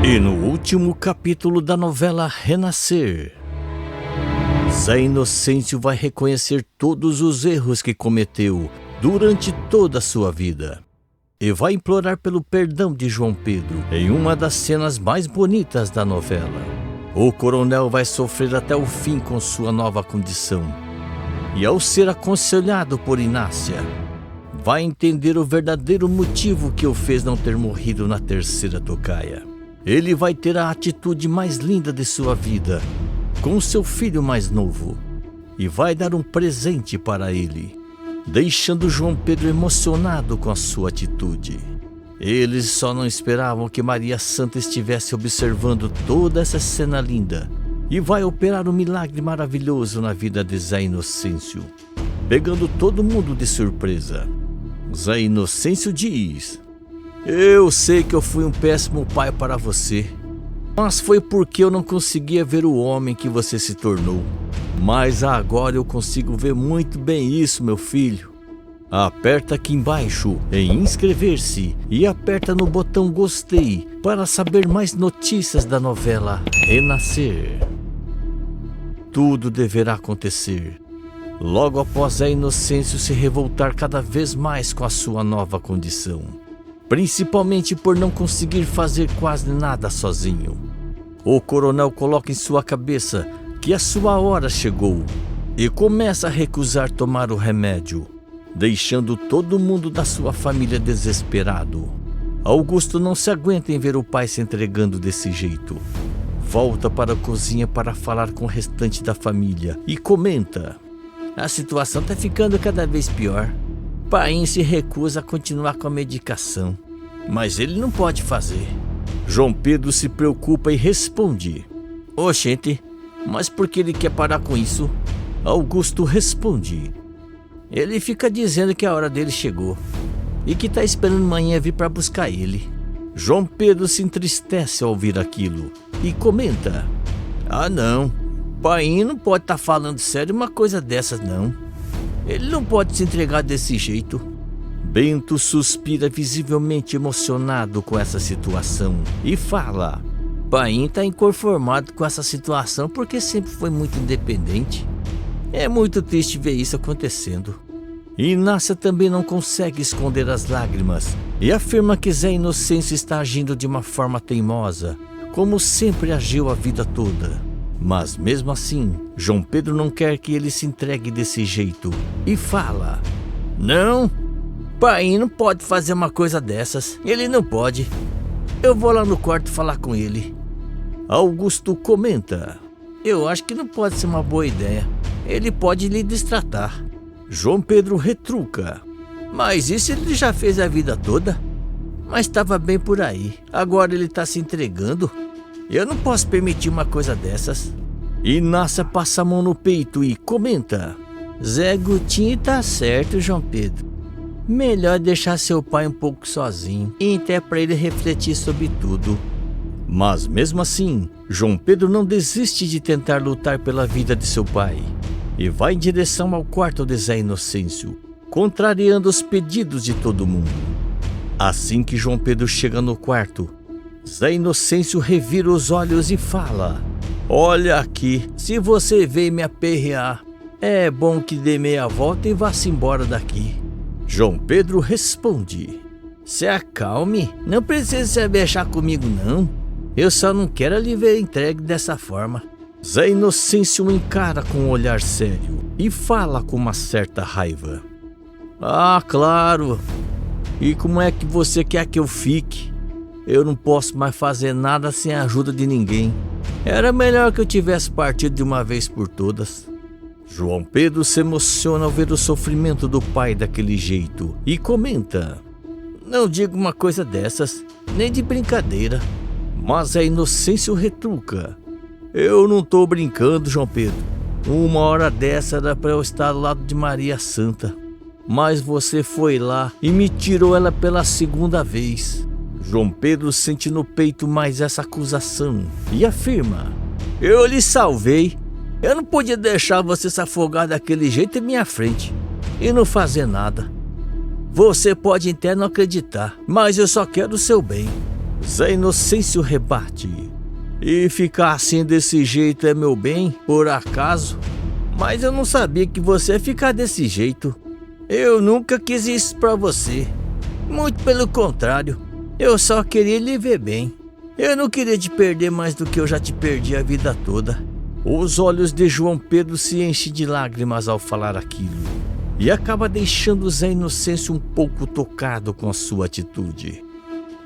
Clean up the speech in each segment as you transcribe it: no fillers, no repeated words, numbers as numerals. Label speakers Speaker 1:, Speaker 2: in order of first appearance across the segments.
Speaker 1: E no último capítulo da novela Renascer, Zé Inocêncio vai reconhecer todos os erros que cometeu durante toda a sua vida e vai implorar pelo perdão de João Pedro em uma das cenas mais bonitas da novela. O coronel vai sofrer até o fim com sua nova condição e, ao ser aconselhado por Inácia, vai entender o verdadeiro motivo que o fez não ter morrido na terceira tocaia. Ele vai ter a atitude mais linda de sua vida com seu filho mais novo e vai dar um presente para ele, deixando João Pedro emocionado com a sua atitude. Eles só não esperavam que Maria Santa estivesse observando toda essa cena linda e vai operar um milagre maravilhoso na vida de Zé Inocêncio, pegando todo mundo de surpresa. Zé Inocêncio diz: "Eu sei que eu fui um péssimo pai para você, mas foi porque eu não conseguia ver o homem que você se tornou. Mas agora eu consigo ver muito bem isso, meu filho. Aperta aqui embaixo em inscrever-se e aperta no botão gostei para saber mais notícias da novela Renascer." Tudo deverá acontecer logo após Zé Inocêncio se revoltar cada vez mais com a sua nova condição, principalmente por não conseguir fazer quase nada sozinho. O coronel coloca em sua cabeça que a sua hora chegou e começa a recusar tomar o remédio, deixando todo mundo da sua família desesperado. Augusto não se aguenta em ver o pai se entregando desse jeito. Volta para a cozinha para falar com o restante da família e comenta: "A situação está ficando cada vez pior. Painho se recusa a continuar com a medicação, mas ele não pode fazer." João Pedro se preocupa e responde: "Oxente, mas por que ele quer parar com isso?" Augusto responde: "Ele fica dizendo que a hora dele chegou e que está esperando manhã vir para buscar ele." João Pedro se entristece ao ouvir aquilo e comenta: "Ah não, Painho não pode estar falando sério uma coisa dessas não. Ele não pode se entregar desse jeito." Bento suspira, visivelmente emocionado com essa situação, e fala: "Painho está inconformado com essa situação porque sempre foi muito independente. É muito triste ver isso acontecendo." Inácia também não consegue esconder as lágrimas e afirma que Zé Inocêncio está agindo de uma forma teimosa, como sempre agiu a vida toda. Mas mesmo assim, João Pedro não quer que ele se entregue desse jeito e fala: "Não, Painho não pode fazer uma coisa dessas. Ele não pode. Eu vou lá no quarto falar com ele." Augusto comenta: "Eu acho que não pode ser uma boa ideia. Ele pode lhe destratar." João Pedro retruca: "Mas isso ele já fez a vida toda. Mas estava bem por aí. Agora ele está se entregando. Eu não posso permitir uma coisa dessas." Inácia passa a mão no peito e comenta: "Zé Gutinho tá certo, João Pedro. Melhor deixar seu pai um pouco sozinho e até para ele refletir sobre tudo." Mas mesmo assim, João Pedro não desiste de tentar lutar pela vida de seu pai e vai em direção ao quarto de Zé Inocêncio, contrariando os pedidos de todo mundo. Assim que João Pedro chega no quarto, Zé Inocêncio revira os olhos e fala: "Olha aqui, se você veio me aperrear, é bom que dê meia volta e vá-se embora daqui." João Pedro responde: "Se acalme, não precisa se abexar comigo não. Eu só não quero lhe ver entregue dessa forma." Zé Inocêncio o encara com um olhar sério e fala com uma certa raiva: "Ah, claro. E como é que você quer que eu fique? Eu não posso mais fazer nada sem a ajuda de ninguém. Era melhor que eu tivesse partido de uma vez por todas." João Pedro se emociona ao ver o sofrimento do pai daquele jeito e comenta: "Não diga uma coisa dessas, nem de brincadeira." Mas a Inocêncio retruca: "Eu não tô brincando, João Pedro. Uma hora dessa era para eu estar ao lado de Maria Santa. Mas você foi lá e me tirou ela pela segunda vez." João Pedro sente no peito mais essa acusação e afirma: "Eu lhe salvei. Eu não podia deixar você se afogar daquele jeito em minha frente e não fazer nada. Você pode até não acreditar, mas eu só quero o seu bem. Zé Inocêncio rebate. E ficar assim desse jeito é meu bem, por acaso? Mas eu não sabia que você ia ficar desse jeito. Eu nunca quis isso pra você. Muito pelo contrário, eu só queria lhe ver bem. Eu não queria te perder mais do que eu já te perdi a vida toda. Os olhos de João Pedro se enchem de lágrimas ao falar aquilo. E acaba deixando Zé Inocêncio um pouco tocado com a sua atitude.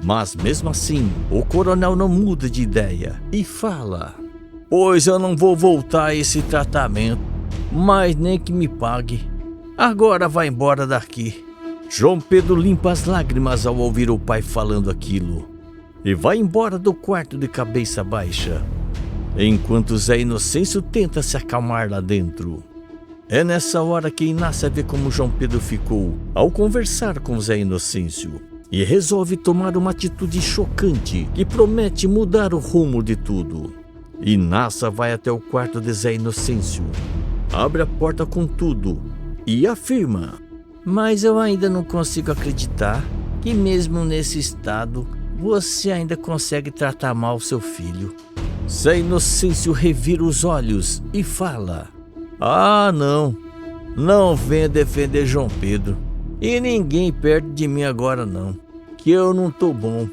Speaker 1: Mas mesmo assim, o coronel não muda de ideia e fala: pois eu não vou voltar a esse tratamento, mas nem que me pague. Agora vai embora daqui. João Pedro limpa as lágrimas ao ouvir o pai falando aquilo e vai embora do quarto de cabeça baixa, enquanto Zé Inocêncio tenta se acalmar lá dentro. É nessa hora que Inácia vê como João Pedro ficou ao conversar com Zé Inocêncio e resolve tomar uma atitude chocante que promete mudar o rumo de tudo. Inácia vai até o quarto de Zé Inocêncio, abre a porta com tudo e afirma: mas eu ainda não consigo acreditar que mesmo nesse estado você ainda consegue tratar mal seu filho. Zé Inocêncio revira os olhos e fala: ah, não venha defender João Pedro. E ninguém perto de mim agora não, que eu não tô bom.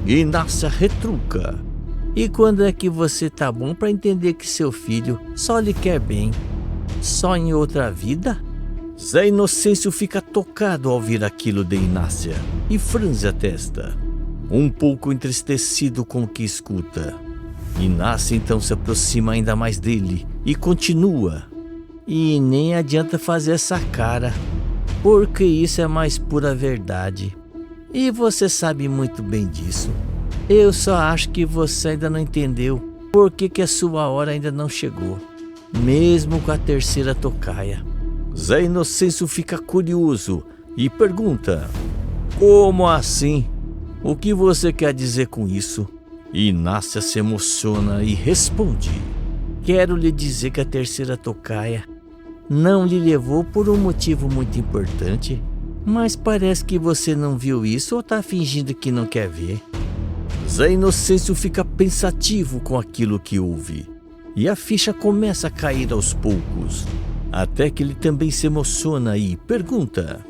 Speaker 1: Inácia retruca: e quando é que você tá bom pra entender que seu filho só lhe quer bem? Só em outra vida? Zé Inocêncio fica tocado ao ouvir aquilo de Inácia e franze a testa, um pouco entristecido com o que escuta. Inácia então se aproxima ainda mais dele e continua: e nem adianta fazer essa cara, porque isso é mais pura verdade. E você sabe muito bem disso. Eu só acho que você ainda não entendeu por que a sua hora ainda não chegou, mesmo com a terceira tocaia. Zé Inocêncio fica curioso e pergunta: como assim? O que você quer dizer com isso? Inácia se emociona e responde: quero lhe dizer que a terceira tocaia não lhe levou por um motivo muito importante, mas parece que você não viu isso ou tá fingindo que não quer ver. Zé Inocêncio fica pensativo com aquilo que ouve e a ficha começa a cair aos poucos, até que ele também se emociona e pergunta: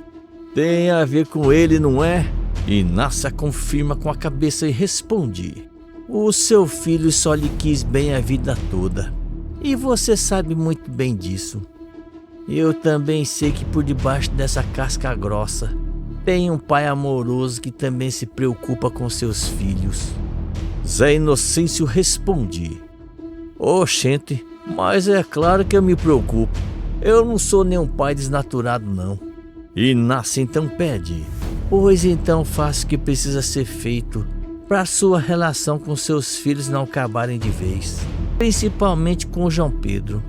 Speaker 1: tem a ver com ele, não é? Inácia confirma com a cabeça e responde: o seu filho só lhe quis bem a vida toda, e você sabe muito bem disso. Eu também sei que por debaixo dessa casca grossa tem um pai amoroso que também se preocupa com seus filhos. Zé Inocêncio responde: oxente, mas é claro que eu me preocupo. Eu não sou nenhum pai desnaturado não. Inácia então pede: pois então faça o que precisa ser feito para sua relação com seus filhos não acabarem de vez, principalmente com o João Pedro.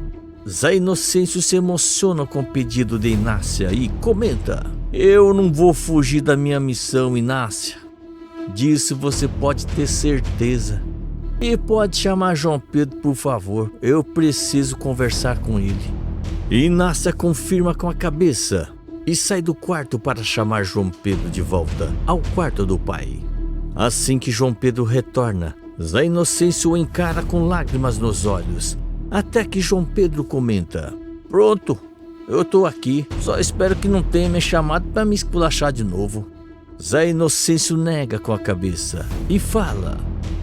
Speaker 1: Zé Inocêncio se emociona com o pedido de Inácia e comenta: eu não vou fugir da minha missão, Inácia. Disso você pode ter certeza. E pode chamar João Pedro, por favor. Eu preciso conversar com ele. Inácia confirma com a cabeça e sai do quarto para chamar João Pedro de volta ao quarto do pai. Assim que João Pedro retorna, Zé Inocêncio o encara com lágrimas nos olhos, até que João Pedro comenta: pronto, eu tô aqui, só espero que não tenha me chamado para me esculachar de novo. Zé Inocêncio nega com a cabeça e fala: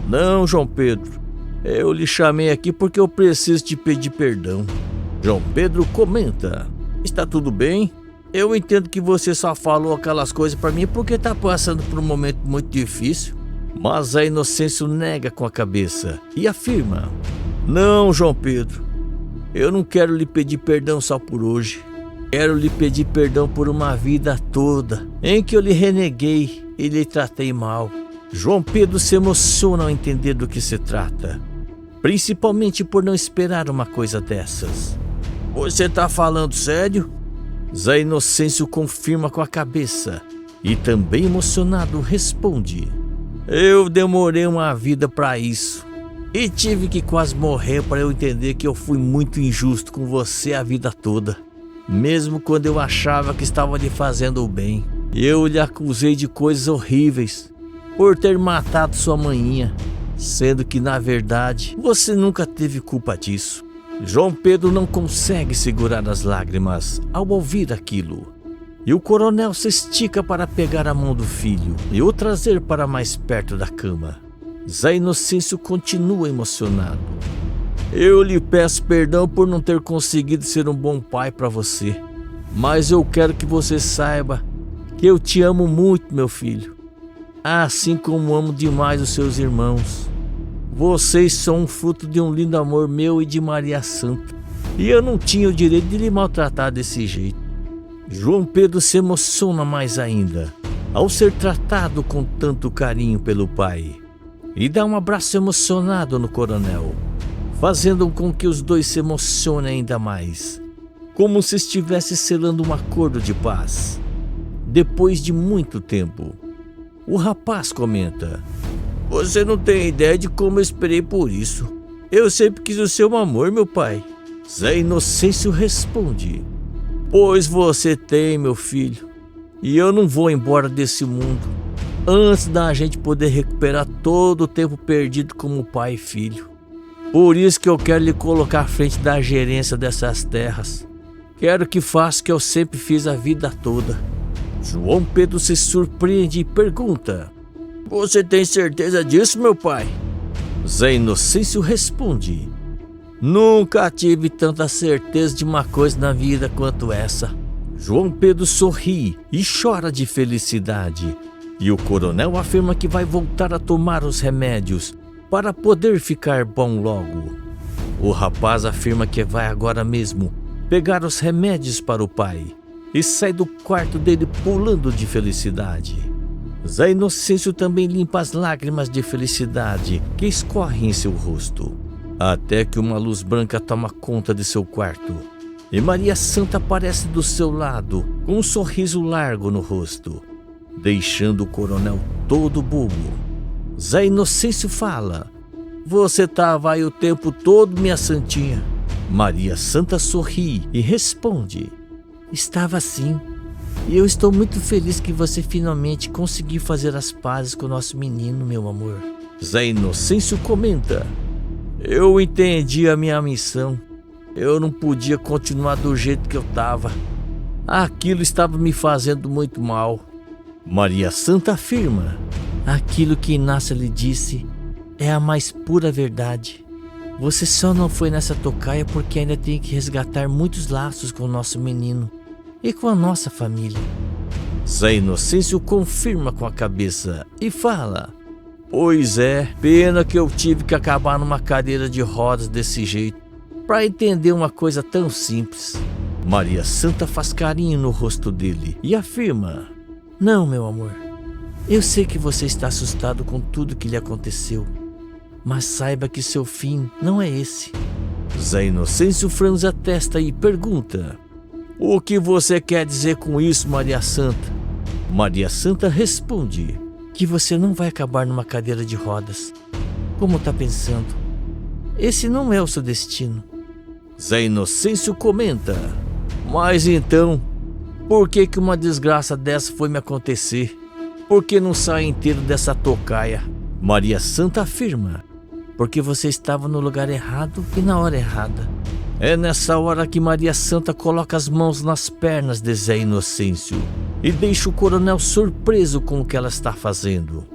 Speaker 1: não, João Pedro, eu lhe chamei aqui porque eu preciso te pedir perdão. João Pedro comenta: está tudo bem? Eu entendo que você só falou aquelas coisas para mim porque tá passando por um momento muito difícil. Mas Zé Inocêncio nega com a cabeça e afirma: não, João Pedro, eu não quero lhe pedir perdão só por hoje. Quero lhe pedir perdão por uma vida toda em que eu lhe reneguei e lhe tratei mal. João Pedro se emociona ao entender do que se trata, principalmente por não esperar uma coisa dessas. Você tá falando sério? Zé Inocêncio confirma com a cabeça e também emocionado responde: eu demorei uma vida para isso e tive que quase morrer para eu entender que eu fui muito injusto com você a vida toda. Mesmo quando eu achava que estava lhe fazendo o bem, eu lhe acusei de coisas horríveis por ter matado sua maninha, sendo que na verdade você nunca teve culpa disso. João Pedro não consegue segurar as lágrimas ao ouvir aquilo. E o coronel se estica para pegar a mão do filho e o trazer para mais perto da cama. Zé Inocêncio continua emocionado. Eu lhe peço perdão por não ter conseguido ser um bom pai para você, mas eu quero que você saiba que eu te amo muito, meu filho, assim como amo demais os seus irmãos. Vocês são um fruto de um lindo amor meu e de Maria Santa, e eu não tinha o direito de lhe maltratar desse jeito. João Pedro se emociona mais ainda ao ser tratado com tanto carinho pelo pai e dá um abraço emocionado no coronel, fazendo com que os dois se emocionem ainda mais, como se estivesse selando um acordo de paz. Depois de muito tempo, o rapaz comenta: você não tem ideia de como eu esperei por isso. Eu sempre quis o seu amor, meu pai. Zé Inocêncio responde: pois você tem, meu filho, e eu não vou embora desse mundo antes da gente poder recuperar todo o tempo perdido como pai e filho. Por isso que eu quero lhe colocar à frente da gerência dessas terras. Quero que faça o que eu sempre fiz a vida toda. João Pedro se surpreende e pergunta: você tem certeza disso, meu pai? Zé Inocêncio responde: nunca tive tanta certeza de uma coisa na vida quanto essa. João Pedro sorri e chora de felicidade. E o coronel afirma que vai voltar a tomar os remédios para poder ficar bom logo. O rapaz afirma que vai agora mesmo pegar os remédios para o pai e sai do quarto dele pulando de felicidade. Zé Inocêncio também limpa as lágrimas de felicidade que escorrem em seu rosto, até que uma luz branca toma conta de seu quarto e Maria Santa aparece do seu lado com um sorriso largo no rosto, deixando o coronel todo bobo. Zé Inocêncio fala: você estava aí o tempo todo, minha santinha? Maria Santa sorri e responde: estava sim. E eu estou muito feliz que você finalmente conseguiu fazer as pazes com o nosso menino, meu amor. Zé Inocêncio comenta: eu entendi a minha missão. Eu não podia continuar do jeito que eu estava. Aquilo estava me fazendo muito mal. Maria Santa afirma: aquilo que Inácia lhe disse é a mais pura verdade. Você só não foi nessa tocaia porque ainda tem que resgatar muitos laços com o nosso menino e com a nossa família. Zé Inocêncio confirma com a cabeça e fala: pois é, pena que eu tive que acabar numa cadeira de rodas desse jeito para entender uma coisa tão simples. Maria Santa faz carinho no rosto dele e afirma: não, meu amor, eu sei que você está assustado com tudo que lhe aconteceu, mas saiba que seu fim não é esse. Zé Inocêncio franze a testa e pergunta: o que você quer dizer com isso, Maria Santa? Maria Santa responde: que você não vai acabar numa cadeira de rodas, como está pensando. Esse não é o seu destino. Zé Inocêncio comenta: mas então, por que uma desgraça dessa foi me acontecer? Por que não sai inteiro dessa tocaia? Maria Santa afirma: porque você estava no lugar errado e na hora errada. É nessa hora que Maria Santa coloca as mãos nas pernas de Zé Inocêncio e deixa o coronel surpreso com o que ela está fazendo.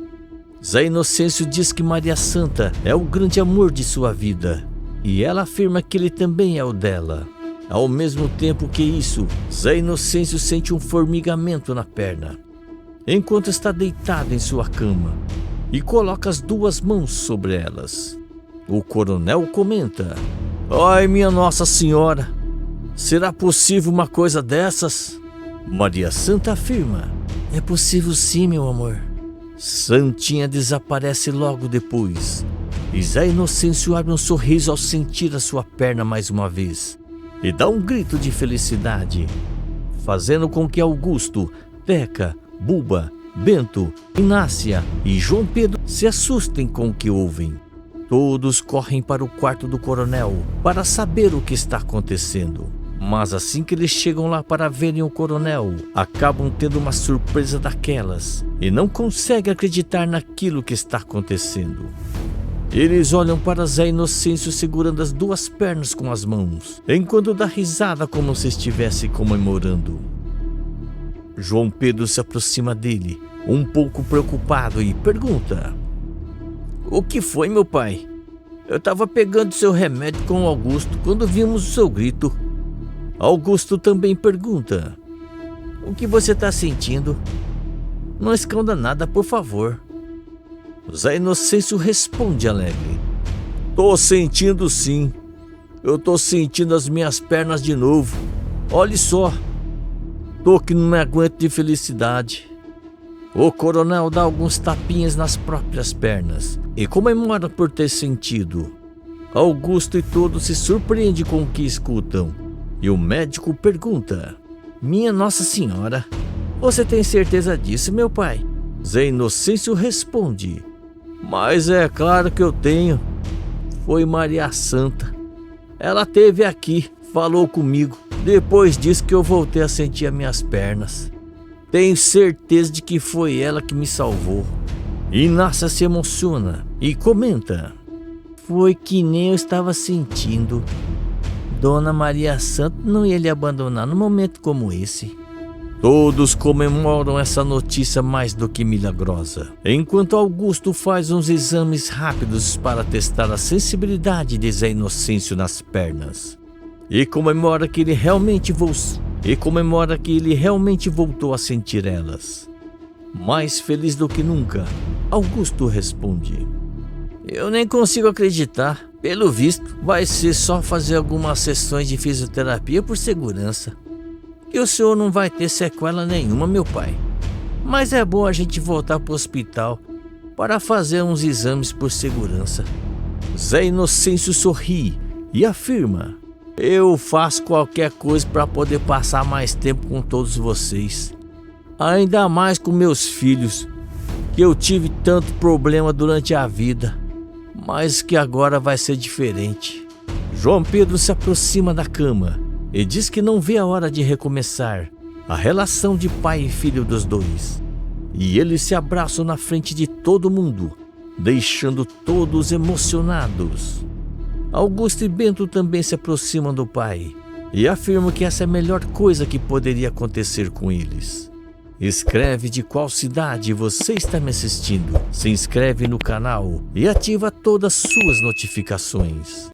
Speaker 1: Zé Inocêncio diz que Maria Santa é o grande amor de sua vida e ela afirma que ele também é o dela. Ao mesmo tempo que isso, Zé Inocêncio sente um formigamento na perna, enquanto está deitado em sua cama, e coloca as duas mãos sobre elas. O coronel comenta: ai, minha Nossa Senhora, será possível uma coisa dessas? Maria Santa afirma: é possível sim, meu amor. Santinha desaparece logo depois, e Zé Inocêncio abre um sorriso ao sentir a sua perna mais uma vez, e dá um grito de felicidade, fazendo com que Augusto, Teca, Buba, Bento, Inácia e João Pedro se assustem com o que ouvem. Todos correm para o quarto do coronel para saber o que está acontecendo, Mas assim que eles chegam lá para verem o coronel, acabam tendo uma surpresa daquelas e não conseguem acreditar naquilo que está acontecendo. Eles olham para Zé Inocêncio segurando as duas pernas com as mãos, enquanto dá risada como se estivesse comemorando. João Pedro se aproxima dele, um pouco preocupado, e pergunta: "O que foi, meu pai? Eu estava pegando seu remédio com o Augusto quando vimos o seu grito." Augusto também pergunta: "O que você está sentindo? Não esconda nada, por favor." Zé Inocêncio responde alegre: "Tô sentindo sim. Eu tô sentindo as minhas pernas de novo. Olhe só. Tô que não me aguento de felicidade." O coronel dá alguns tapinhas nas próprias pernas e comemora por ter sentido. Augusto e todos se surpreendem com o que escutam. E o médico pergunta: "Minha Nossa Senhora, você tem certeza disso, meu pai?" Zé Inocêncio responde: "Mas é claro que eu tenho. Foi Maria Santa. Ela esteve aqui, falou comigo. Depois disso que eu voltei a sentir as minhas pernas. Tenho certeza de que foi ela que me salvou." Inácia se emociona e comenta: "Foi que nem eu estava sentindo. Dona Maria Santa não ia lhe abandonar num momento como esse." Todos comemoram essa notícia mais do que milagrosa, enquanto Augusto faz uns exames rápidos para testar a sensibilidade de Zé Inocêncio nas pernas. E comemora que ele realmente voltou a sentir elas. Mais feliz do que nunca, Augusto responde: "Eu nem consigo acreditar. Pelo visto, vai ser só fazer algumas sessões de fisioterapia por segurança. E o senhor não vai ter sequela nenhuma, meu pai. Mas é bom a gente voltar para o hospital para fazer uns exames por segurança." Zé Inocêncio sorri e afirma: "Eu faço qualquer coisa para poder passar mais tempo com todos vocês. Ainda mais com meus filhos, que eu tive tanto problema durante a vida, mas que agora vai ser diferente." João Pedro se aproxima da cama e diz que não vê a hora de recomeçar a relação de pai e filho dos dois. E eles se abraçam na frente de todo mundo, deixando todos emocionados. Augusto e Bento também se aproximam do pai e afirmam que essa é a melhor coisa que poderia acontecer com eles. Escreve de qual cidade você está me assistindo, se inscreve no canal e ativa todas as suas notificações.